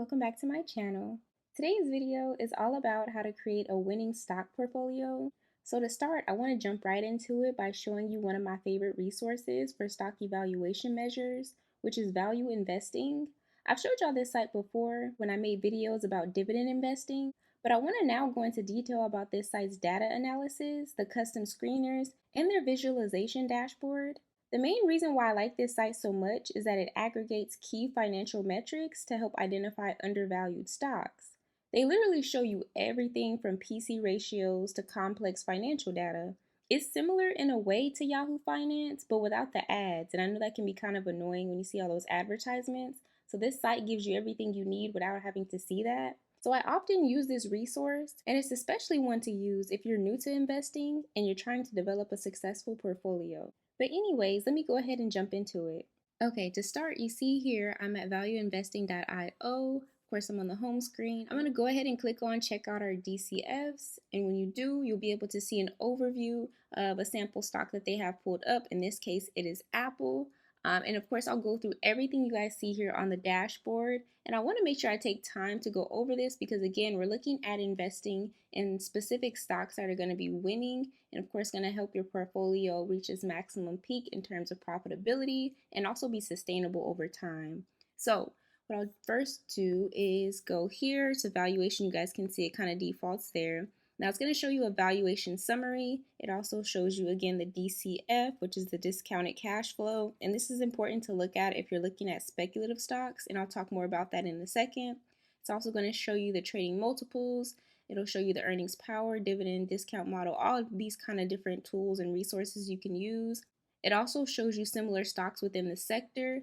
welcome back to my channel. Today's video is all about how to create a winning stock portfolio. So to start, I want to jump right into it by showing you one of my favorite resources for stock evaluation measures, which is value investing. I've showed y'all this site before when I made videos about dividend investing, but I want to now go into detail about this site's data analysis, the custom screeners, and their visualization dashboard. The main reason why I like this site so much is that it aggregates key financial metrics to help identify undervalued stocks. They literally show you everything from PC ratios to complex financial data. It's similar in a way to Yahoo Finance, but without the ads, and I know that can be kind of annoying when you see all those advertisements. So this site gives you everything you need without having to see that. So I often use this resource, and it's especially one to use if you're new to investing and you're trying to develop a successful portfolio. But anyways, let me go ahead and jump into it. Okay, to start, you see here I'm at valueinvesting.io. Of course, I'm on the home screen. I'm going to go ahead and click on check out our DCFs. And when you do, you'll be able to see an overview of a sample stock that they have pulled up. In this case, it is Apple. And of course, I'll go through everything you guys see here on the dashboard. And I want to make sure I take time to go over this because, again, we're looking at investing in specific stocks that are going to be winning and, of course, going to help your portfolio reach its maximum peak in terms of profitability and also be sustainable over time. So what I'll first do is go here to valuation. You guys can see it kind of defaults there. Now it's going to show you a valuation summary. It also shows you again the DCF, which is the discounted cash flow. And this is important to look at if you're looking at speculative stocks, and I'll talk more about that in a second. It's also going to show you the trading multiples. It'll show you the earnings power, dividend, discount model, all of these kind of different tools and resources you can use. It also shows you similar stocks within the sector.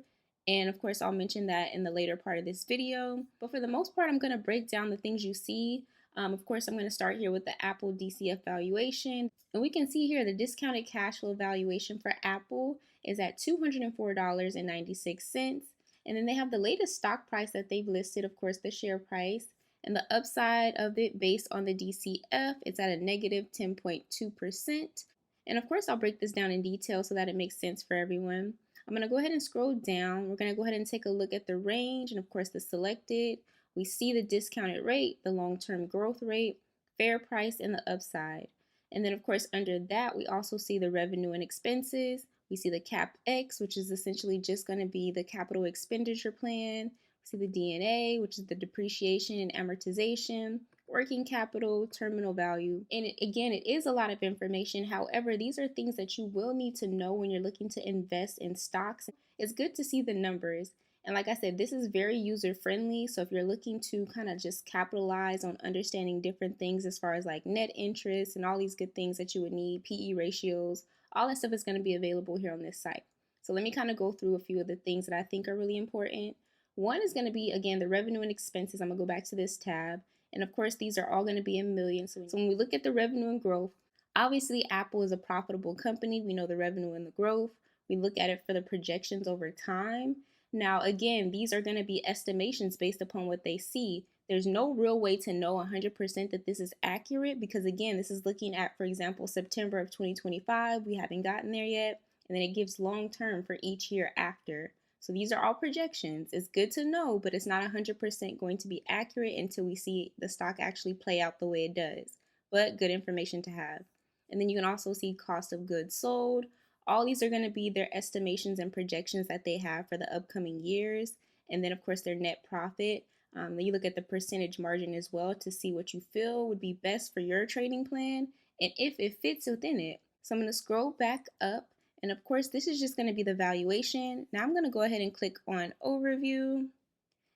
And of course, I'll mention that in the later part of this video. But for the most part, I'm going to break down the things you see. Of course, I'm going to start here with the Apple DCF valuation. And we can see here the discounted cash flow valuation for Apple is at $204.96. And then they have the latest stock price that they've listed, of course, the share price. And the upside of it based on the DCF, it's at a negative 10.2%. And of course, I'll break this down in detail so that it makes sense for everyone. I'm going to go ahead and scroll down. We're going to go ahead and take a look at the range and, of course, the selected. We see the discounted rate, the long-term growth rate, fair price, and the upside. And then, of course, under that, we also see the revenue and expenses. We see the CapEx, which is essentially just going to be the capital expenditure plan. We see the D&A, which is the depreciation and amortization, working capital, terminal value. And again, it is a lot of information. However, these are things that you will need to know when you're looking to invest in stocks. It's good to see the numbers. And like I said, this is very user friendly. So if you're looking to kind of just capitalize on understanding different things as far as like net interest and all these good things that you would need, PE ratios, all that stuff is going to be available here on this site. So let me kind of go through a few of the things that I think are really important. One is going to be, again, the revenue and expenses. I'm going to go back to this tab. And of course, these are all going to be in millions. So when we look at the revenue and growth, obviously Apple is a profitable company. We know the revenue and the growth. We look at it for the projections over time. Now, again, these are going to be estimations based upon what they see. There's no real way to know 100% that this is accurate because, again, this is looking at, for example, September of 2025. We haven't gotten there yet. And then it gives long term for each year after. So these are all projections. It's good to know, but it's not 100% going to be accurate until we see the stock actually play out the way it does. But good information to have. And then you can also see cost of goods sold. All these are going to be their estimations and projections that they have for the upcoming years. And then, of course, their net profit. Then you look at the percentage margin as well to see what you feel would be best for your trading plan and if it fits within it. So I'm going to scroll back up. And of course, this is just going to be the valuation. Now I'm going to go ahead and click on overview.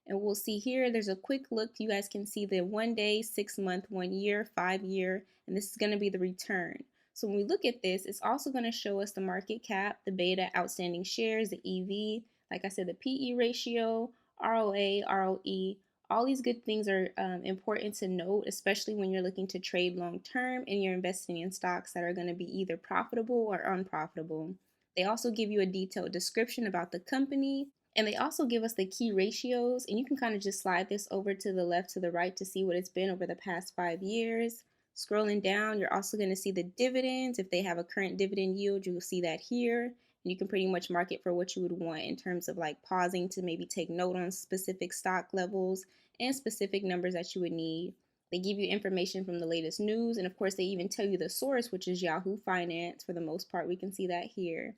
And we'll see here, there's a quick look. You guys can see the 1 day, 6 month, 1 year, 5 year, and this is going to be the return. So when we look at this, it's also going to show us the market cap, the beta, outstanding shares, the EV, like I said, the PE ratio, ROA, ROE. All these good things are important to note, especially when you're looking to trade long term and you're investing in stocks that are going to be either profitable or unprofitable. They also give you a detailed description about the company, and they also give us the key ratios, and you can kind of just slide this over to the left to the right to see what it's been over the past 5 years. Scrolling down, you're also going to see the dividends. If they have a current dividend yield, you'll see that here. And you can pretty much mark it for what you would want in terms of like pausing to maybe take note on specific stock levels and specific numbers that you would need. They give you information from the latest news, and of course, they even tell you the source, which is Yahoo Finance for the most part. We can see that here.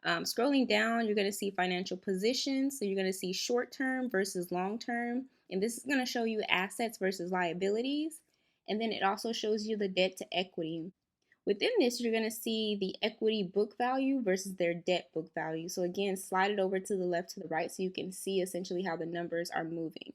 Scrolling down, you're going to see financial positions. So you're going to see short term versus long term. And this is going to show you assets versus liabilities. And then it also shows you the debt to equity. Within this, you're going to see the equity book value versus their debt book value. So again, slide it over to the left to the right so you can see essentially how the numbers are moving.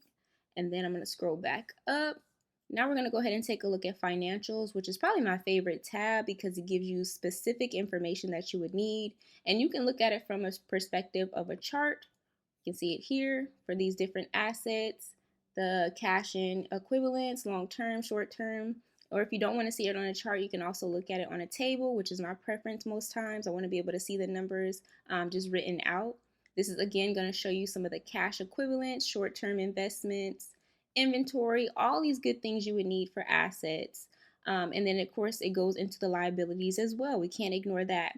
And then I'm going to scroll back up. Now we're going to go ahead and take a look at financials, which is probably my favorite tab because it gives you specific information that you would need. And you can look at it from a perspective of a chart. You can see it here for these different assets, the cash in equivalents, long term, short term. Or if you don't want to see it on a chart, you can also look at it on a table, which is my preference most times. I want to be able to see the numbers just written out. This is again going to show you some of the cash equivalents, short term investments, inventory, all these good things you would need for assets. And then, of course, it goes into the liabilities as well. We can't ignore that.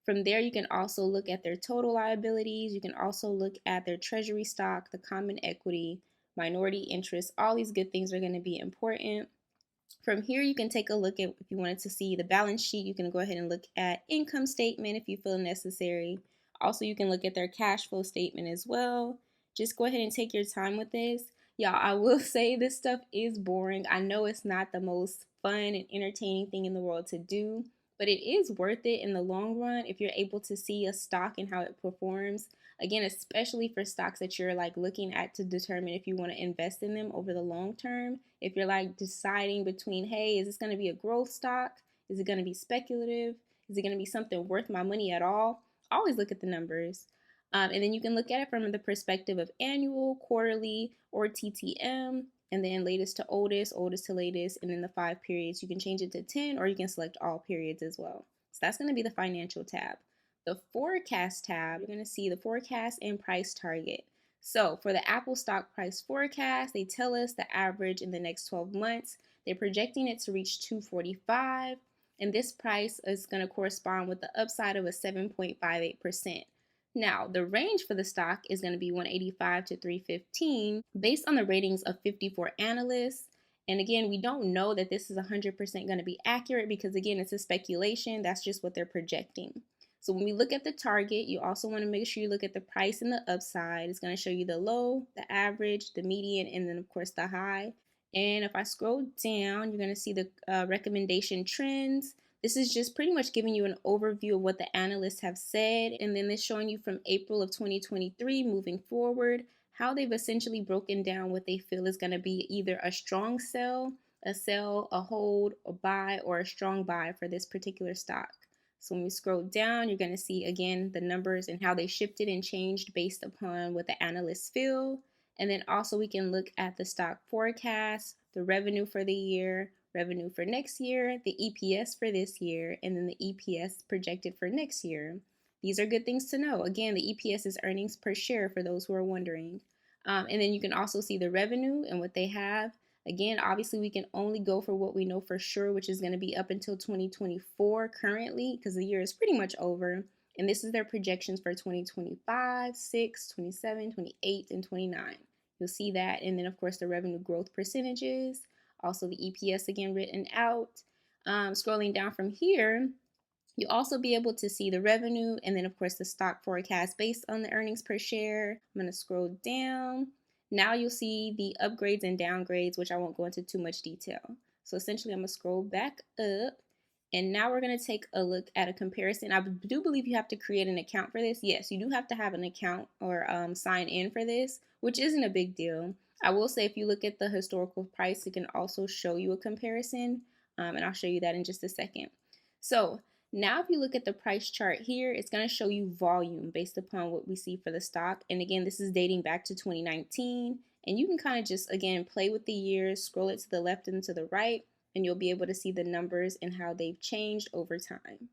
From there, you can also look at their total liabilities. You can also look at their treasury stock, the common equity, minority interest. All these good things are going to be important. From here, you can take a look at, if you wanted to see the balance sheet, you can go ahead and look at income statement if you feel necessary. Also, you can look at their cash flow statement as well. Just go ahead and take your time with this. Y'all, I will say this stuff is boring. I know it's not the most fun and entertaining thing in the world to do, but it is worth it in the long run if you're able to see a stock and how it performs. Again, especially for stocks that you're like looking at to determine if you want to invest in them over the long term. If you're like deciding between, hey, is this going to be a growth stock? Is it going to be speculative? Is it going to be something worth my money at all? Always look at the numbers. And then you can look at it from the perspective of annual, quarterly, or TTM, and then latest to oldest, oldest to latest, and then the 5 periods. You can change it to 10, or you can select all periods as well. So that's going to be the financial tab. The forecast tab, you're going to see the forecast and price target. So for the Apple stock price forecast, they tell us the average in the next 12 months. They're projecting it to reach 245, and this price is going to correspond with the upside of a 7.58%. Now, the range for the stock is going to be 185 to 315 based on the ratings of 54 analysts. And again, we don't know that this is 100% going to be accurate because, again, it's a speculation. That's just what they're projecting. So when we look at the target, you also want to make sure you look at the price and the upside. It's going to show you the low, the average, the median, and then, of course, the high. And if I scroll down, you're going to see the recommendation trends. This is just pretty much giving you an overview of what the analysts have said, and then it's showing you from April of 2023 moving forward how they've essentially broken down what they feel is going to be either a strong sell, a hold, a buy, or a strong buy for this particular stock. So when we scroll down, you're going to see again the numbers and how they shifted and changed based upon what the analysts feel. And then also we can look at the stock forecast, the revenue for the year, revenue for next year, the EPS for this year, and then the EPS projected for next year. These are good things to know. Again, the EPS is earnings per share for those who are wondering. And then you can also see the revenue and what they have. Again, obviously, we can only go for what we know for sure, which is going to be up until 2024 currently, because the year is pretty much over. And this is their projections for 2025, 6, 27, 28, and 29. You'll see that. And then, of course, the revenue growth percentages. Also, the EPS again written out. Scrolling down from here, you'll also be able to see the revenue and then, of course, the stock forecast based on the earnings per share. I'm going to scroll down. Now you'll see the upgrades and downgrades, which I won't go into too much detail. So essentially, I'm going to scroll back up. And now we're going to take a look at a comparison. I do believe you have to create an account for this. Yes, you do have to have an account or sign in for this, which isn't a big deal. I will say if you look at the historical price, it can also show you a comparison. And I'll show you that in just a second. So now if you look at the price chart here, it's going to show you volume based upon what we see for the stock. And again, this is dating back to 2019. And you can kind of just, again, play with the years, scroll it to the left and to the right, and you'll be able to see the numbers and how they've changed over time.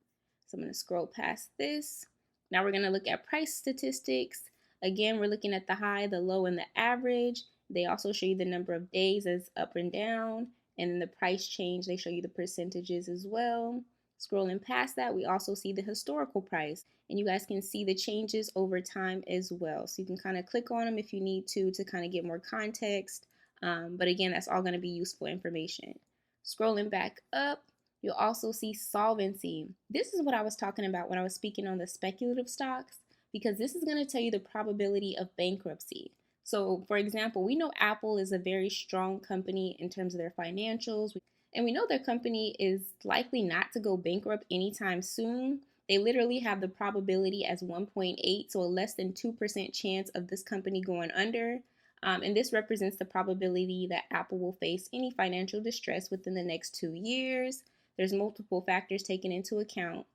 So I'm going to scroll past this. Now we're going to look at price statistics. Again, we're looking at the high, the low, and the average. They also show you the number of days as up and down, and then the price change, they show you the percentages as well. Scrolling past that, we also see the historical price, and you guys can see the changes over time as well. So you can kind of click on them if you need to kind of get more context. But again, that's all going to be useful information. Scrolling back up, you'll also see solvency. This is what I was talking about when I was speaking on the speculative stocks, because this is going to tell you the probability of bankruptcy. So, for example, we know Apple is a very strong company in terms of their financials, and we know their company is likely not to go bankrupt anytime soon. They literally have the probability as 1.8, so a less than 2% chance of this company going under. And this represents the probability that Apple will face any financial distress within the next 2 years. There's multiple factors taken into account.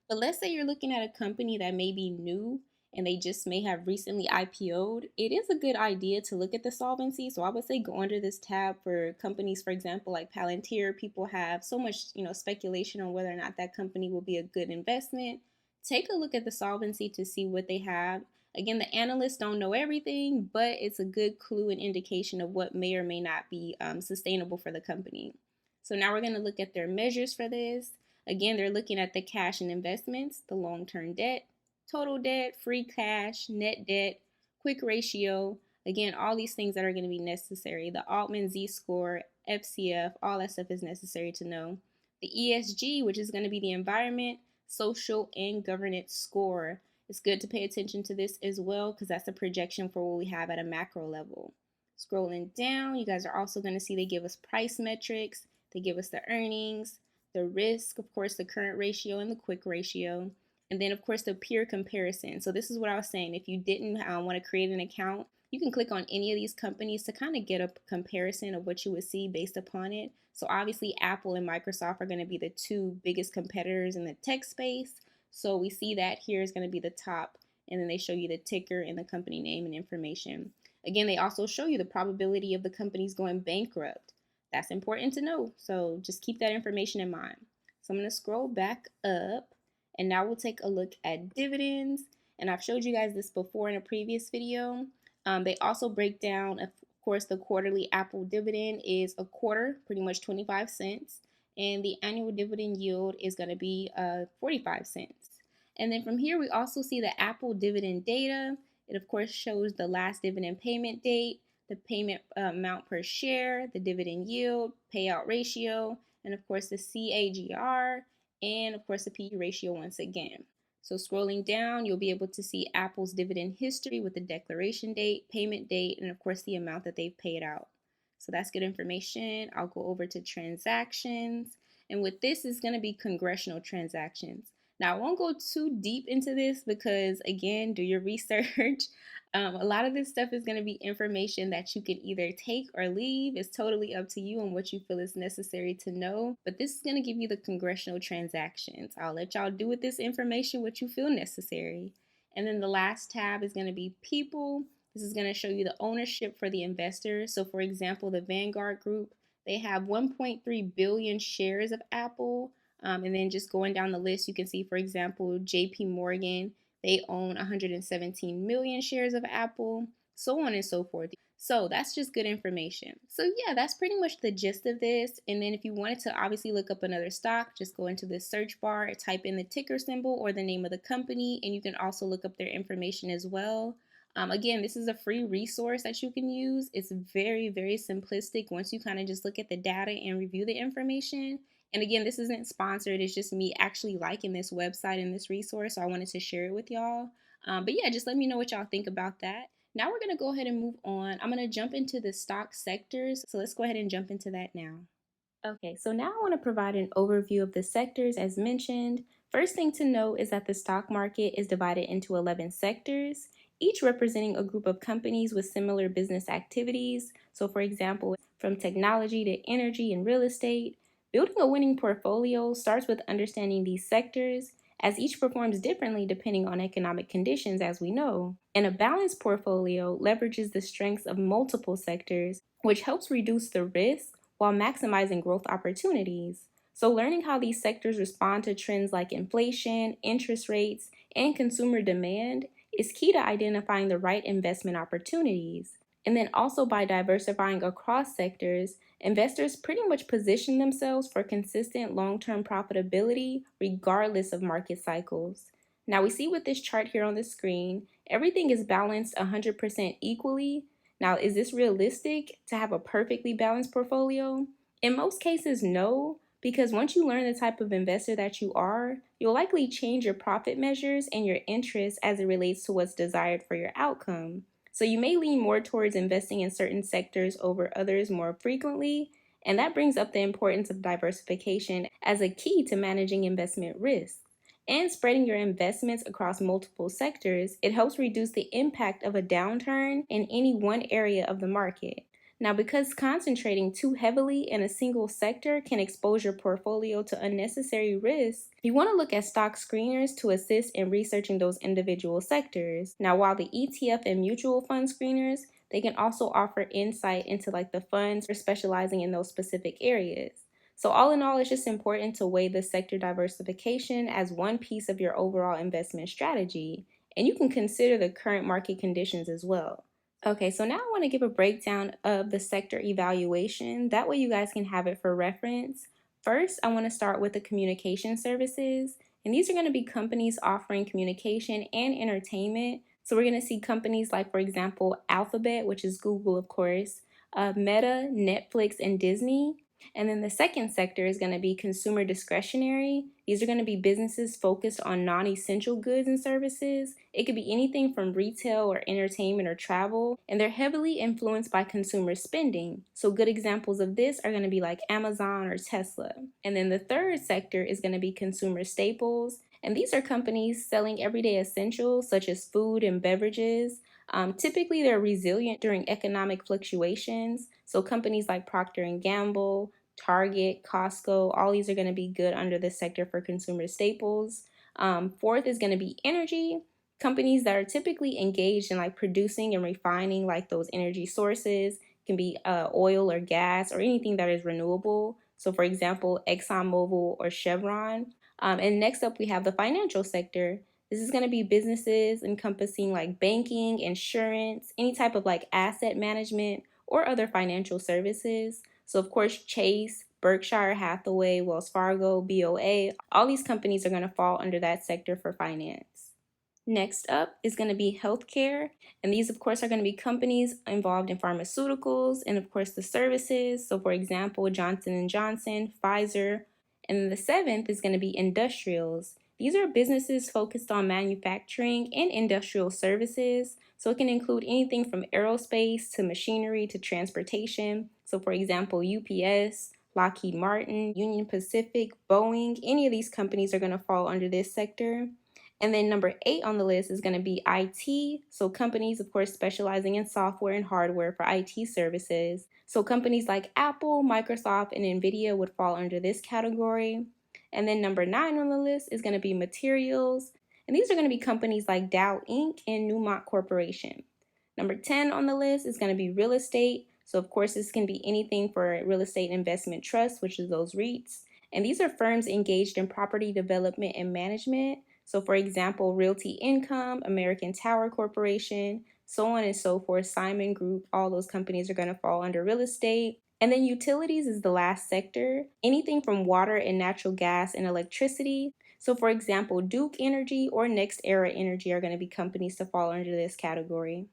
But let's say you're looking at a company that may be new and they just may have recently IPO'd. It is a good idea to look at the solvency. So I would say go under this tab for companies, for example, like Palantir. People have so much, speculation on whether or not that company will be a good investment. Take a look at the solvency to see what they have. Again, the analysts don't know everything, but it's a good clue and indication of what may or may not be sustainable for the company. So now we're going to look at their measures for this. Again, they're looking at the cash and investments, the long-term debt, total debt, free cash, net debt, quick ratio. Again, all these things that are going to be necessary. The Altman Z-score, FCF, all that stuff is necessary to know. The ESG, which is going to be the environment, social, and governance score. It's good to pay attention to this as well because that's a projection for what we have at a macro level. Scrolling down, you guys are also going to see they give us price metrics, they give us the earnings, the risk, of course, the current ratio and the quick ratio, and then of course the peer comparison. So this is what I was saying. If you didn't want to create an account, you can click on any of these companies to kind of get a comparison of what you would see based upon it. So obviously Apple and Microsoft are going to be the two biggest competitors in the tech space. So we see that here is going to be the top, and then they show you the ticker and the company name and information. Again, they also show you the probability of the companies going bankrupt. That's important to know. So just keep that information in mind. So I'm going to scroll back up, and now we'll take a look at dividends. And I've showed you guys this before in a previous video. They also break down, of course, the quarterly Apple dividend is a quarter, pretty much 25 cents. And the annual dividend yield is going to be 45 cents. And then from here, we also see the Apple dividend data. It, of course, shows the last dividend payment date, the payment amount per share, the dividend yield, payout ratio, and of course the CAGR, and of course the PE ratio once again. So scrolling down, you'll be able to see Apple's dividend history with the declaration date, payment date, and of course the amount that they've paid out. So that's good information. I'll go over to transactions. And with this is going to be congressional transactions. Now, I won't go too deep into this because, again, do your research. A lot of this stuff is going to be information that you can either take or leave. It's totally up to you on what you feel is necessary to know. But this is going to give you the congressional transactions. I'll let y'all do with this information what you feel necessary. And then the last tab is going to be people. This is going to show you the ownership for the investors. So, for example, the Vanguard Group, they have 1.3 billion shares of Apple. And then just going down the list, you can see, for example, JP Morgan, they own 117 million shares of Apple, so on and so forth. So that's just good information. So yeah, that's pretty much the gist of this. And then if you wanted to obviously look up another stock, just go into the search bar, type in the ticker symbol or the name of the company, and you can also look up their information as well. Again, this is a free resource that you can use. It's very, very simplistic once you kind of just look at the data and review the information. And again, this isn't sponsored. It's just me actually liking this website and this resource. So I wanted to share it with y'all. But yeah, just let me know what y'all think about that. Now we're going to go ahead and move on. I'm going to jump into the stock sectors. So let's go ahead and jump into that now. Okay, so now I want to provide an overview of the sectors as mentioned. First thing to note is that the stock market is divided into 11 sectors, each representing a group of companies with similar business activities. So for example, from technology to energy and real estate. Building a winning portfolio starts with understanding these sectors, as each performs differently depending on economic conditions, as we know. And a balanced portfolio leverages the strengths of multiple sectors, which helps reduce the risk while maximizing growth opportunities. So, learning how these sectors respond to trends like inflation, interest rates, and consumer demand is key to identifying the right investment opportunities. And then also by diversifying across sectors, Investors pretty much position themselves for consistent long-term profitability regardless of market cycles. Now we see with this chart here on the screen, everything is balanced 100% equally. Now, is this realistic to have a perfectly balanced portfolio? In most cases, no, because once you learn the type of investor that you are, you'll likely change your profit measures and your interests as it relates to what's desired for your outcome. So you may lean more towards investing in certain sectors over others more frequently, and that brings up the importance of diversification as a key to managing investment risk. And spreading your investments across multiple sectors, it helps reduce the impact of a downturn in any one area of the market. Now, because concentrating too heavily in a single sector can expose your portfolio to unnecessary risks, you want to look at stock screeners to assist in researching those individual sectors. Now, while the ETF and mutual fund screeners, they can also offer insight into the funds for specializing in those specific areas. So all in all, it's just important to weigh the sector diversification as one piece of your overall investment strategy, and you can consider the current market conditions as well. Okay, so now I want to give a breakdown of the sector evaluation. That way you guys can have it for reference. First, I want to start with the communication services, and these are going to be companies offering communication and entertainment. So we're going to see companies like, for example, Alphabet, which is Google, of course, Meta, Netflix, and Disney. And then the second sector is going to be consumer discretionary. These are going to be businesses focused on non-essential goods and services. It could be anything from retail or entertainment or travel, and they're heavily influenced by consumer spending. So good examples of this are going to be like Amazon or Tesla. And then the third sector is going to be consumer staples. And these are companies selling everyday essentials such as food and beverages. Typically, they're resilient during economic fluctuations. So companies like Procter and Gamble, Target, Costco, all these are going to be good under this sector for consumer staples. Fourth is going to be energy. Companies that are typically engaged in producing and refining those energy sources can be oil or gas or anything that is renewable. So for example, ExxonMobil or Chevron. And next up, we have the financial sector. This is going to be businesses encompassing banking, insurance, any type of asset management or other financial services. So of course, Chase, Berkshire Hathaway, Wells Fargo, BOA, all these companies are going to fall under that sector for finance. Next up is going to be healthcare, and these of course are going to be companies involved in pharmaceuticals and of course the services. So for example, Johnson & Johnson, Pfizer, and then the seventh is going to be industrials. These are businesses focused on manufacturing and industrial services. So it can include anything from aerospace to machinery to transportation. So for example, UPS, Lockheed Martin, Union Pacific, Boeing, any of these companies are going to fall under this sector. And then number 8 on the list is going to be IT. So companies, of course, specializing in software and hardware for IT services. So companies like Apple, Microsoft, and NVIDIA would fall under this category. And then number 9 on the list is going to be materials. And these are going to be companies like Dow Inc. and Newmont Corporation. Number 10 on the list is going to be real estate. So of course, this can be anything for real estate investment trusts, which is those REITs. And these are firms engaged in property development and management. So for example, Realty Income, American Tower Corporation, so on and so forth, Simon Group, all those companies are going to fall under real estate. And then utilities is the last sector, anything from water and natural gas and electricity. So for example, Duke Energy or Next Era Energy are going to be companies to fall under this category.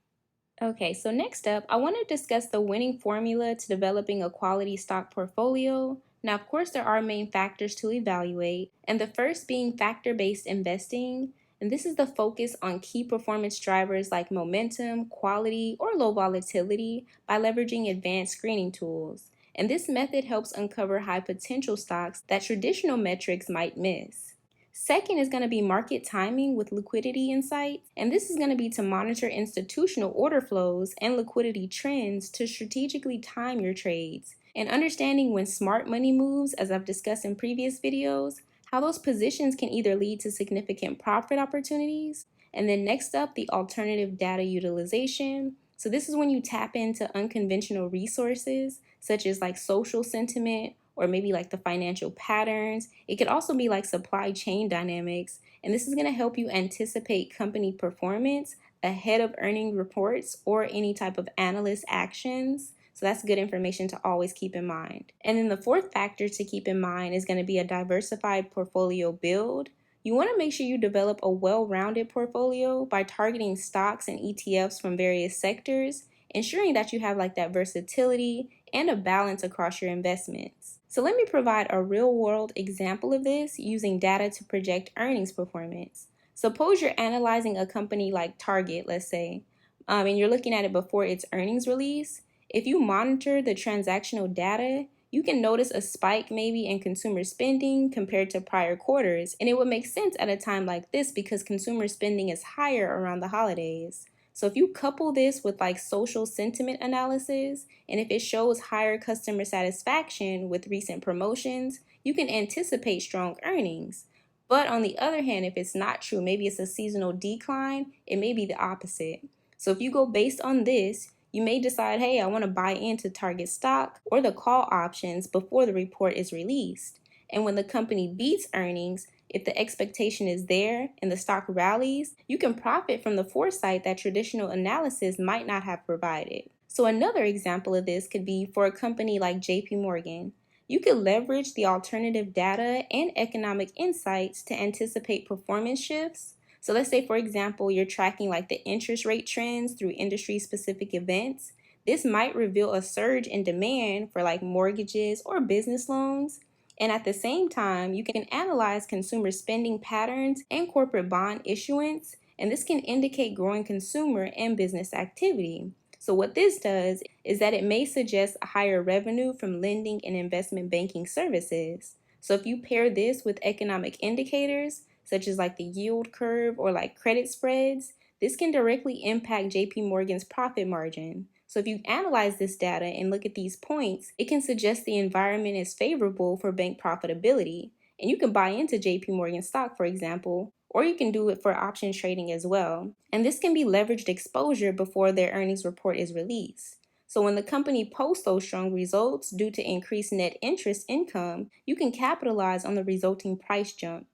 Okay, so next up, I want to discuss the winning formula to developing a quality stock portfolio. Now, of course, there are main factors to evaluate, and the first being factor-based investing. And this is the focus on key performance drivers like momentum, quality, or low volatility by leveraging advanced screening tools. And this method helps uncover high potential stocks that traditional metrics might miss. Second is going to be market timing with liquidity insights, and this is going to be to monitor institutional order flows and liquidity trends to strategically time your trades, and understanding when smart money moves, as I've discussed in previous videos, how those positions can either lead to significant profit opportunities. And then next up, the alternative data utilization. So this is when you tap into unconventional resources, such as social sentiment, or maybe the financial patterns. It could also be supply chain dynamics, and this is going to help you anticipate company performance ahead of earning reports or any type of analyst actions. So that's good information to always keep in mind. And then the fourth factor to keep in mind is going to be a diversified portfolio build. You want to make sure you develop a well-rounded portfolio by targeting stocks and ETFs from various sectors, ensuring that you have like that versatility and a balance across your investments. So let me provide a real-world example of this using data to project earnings performance. Suppose you're analyzing a company like Target, let's say, and you're looking at it before its earnings release. If you monitor the transactional data, you can notice a spike maybe in consumer spending compared to prior quarters, and it would make sense at a time like this because consumer spending is higher around the holidays. So if you couple this with like social sentiment analysis, and if it shows higher customer satisfaction with recent promotions, you can anticipate strong earnings. But on the other hand, if it's not true, maybe it's a seasonal decline, it may be the opposite. So if you go based on this, you may decide, hey, I want to buy into Target stock or the call options before the report is released. And when the company beats earnings, if the expectation is there and the stock rallies, you can profit from the foresight that traditional analysis might not have provided. So another example of this could be for a company like JP Morgan. You could leverage the alternative data and economic insights to anticipate performance shifts. So let's say, for example, you're tracking like the interest rate trends through industry-specific events. This might reveal a surge in demand for like mortgages or business loans. And at the same time, you can analyze consumer spending patterns and corporate bond issuance, and this can indicate growing consumer and business activity. So what this does is that it may suggest a higher revenue from lending and investment banking services. So if you pair this with economic indicators, such as like the yield curve or like credit spreads, this can directly impact JP Morgan's profit margin. So if you analyze this data and look at these points, it can suggest the environment is favorable for bank profitability. And you can buy into JP Morgan stock, for example, or you can do it for option trading as well. And this can be leveraged exposure before their earnings report is released. So when the company posts those strong results due to increased net interest income, you can capitalize on the resulting price jump.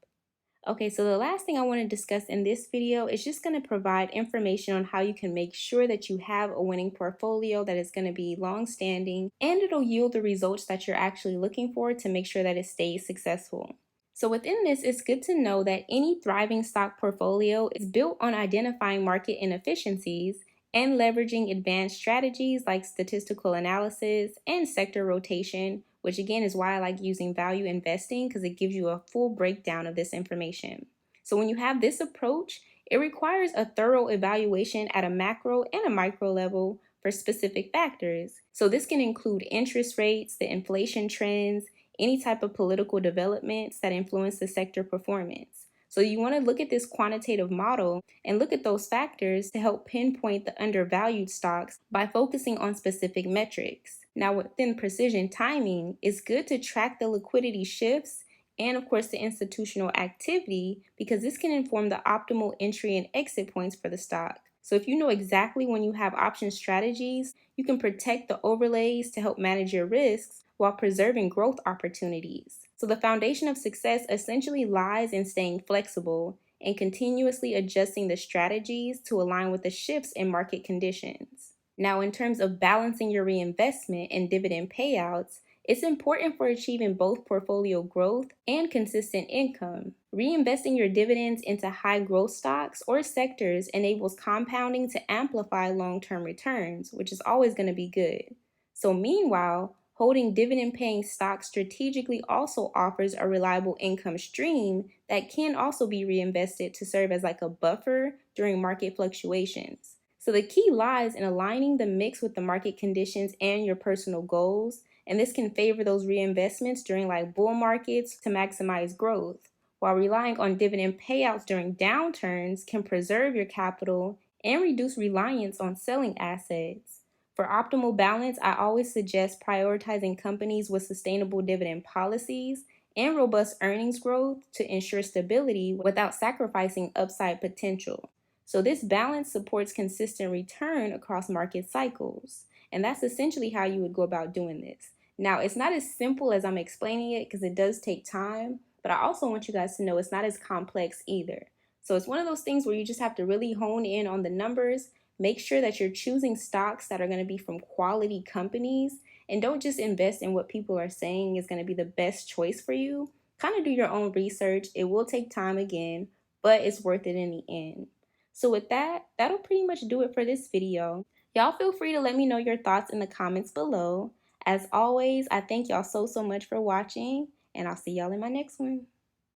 Okay, so the last thing I want to discuss in this video is just going to provide information on how you can make sure that you have a winning portfolio that is going to be long-standing and it'll yield the results that you're actually looking for to make sure that it stays successful. So within this, it's good to know that any thriving stock portfolio is built on identifying market inefficiencies and leveraging advanced strategies like statistical analysis and sector rotation, which again is why I like using value investing because it gives you a full breakdown of this information. So when you have this approach, it requires a thorough evaluation at a macro and a micro level for specific factors. So this can include interest rates, the inflation trends, any type of political developments that influence the sector performance. So you want to look at this quantitative model and look at those factors to help pinpoint the undervalued stocks by focusing on specific metrics. Now within precision timing, it's good to track the liquidity shifts and of course the institutional activity because this can inform the optimal entry and exit points for the stock. So if you know exactly when you have option strategies, you can protect the overlays to help manage your risks while preserving growth opportunities. So the foundation of success essentially lies in staying flexible and continuously adjusting the strategies to align with the shifts in market conditions. Now, in terms of balancing your reinvestment and dividend payouts, it's important for achieving both portfolio growth and consistent income. Reinvesting your dividends into high growth stocks or sectors enables compounding to amplify long-term returns, which is always going to be good. So meanwhile, holding dividend-paying stocks strategically also offers a reliable income stream that can also be reinvested to serve as like a buffer during market fluctuations. So the key lies in aligning the mix with the market conditions and your personal goals, and this can favor those reinvestments during like bull markets to maximize growth, while relying on dividend payouts during downturns can preserve your capital and reduce reliance on selling assets. For optimal balance, I always suggest prioritizing companies with sustainable dividend policies and robust earnings growth to ensure stability without sacrificing upside potential. So this balance supports consistent return across market cycles. And that's essentially how you would go about doing this. Now, it's not as simple as I'm explaining it because it does take time, but I also want you guys to know it's not as complex either. So it's one of those things where you just have to really hone in on the numbers, Make sure that you're choosing stocks that are going to be from quality companies, and don't just invest in what people are saying is going to be the best choice for you. Kind of do your own research. It will take time again, but it's worth it in the end. So with that, that'll pretty much do it for this video. Y'all feel free to let me know your thoughts in the comments below. As always, I thank y'all so much for watching, and I'll see y'all in my next one.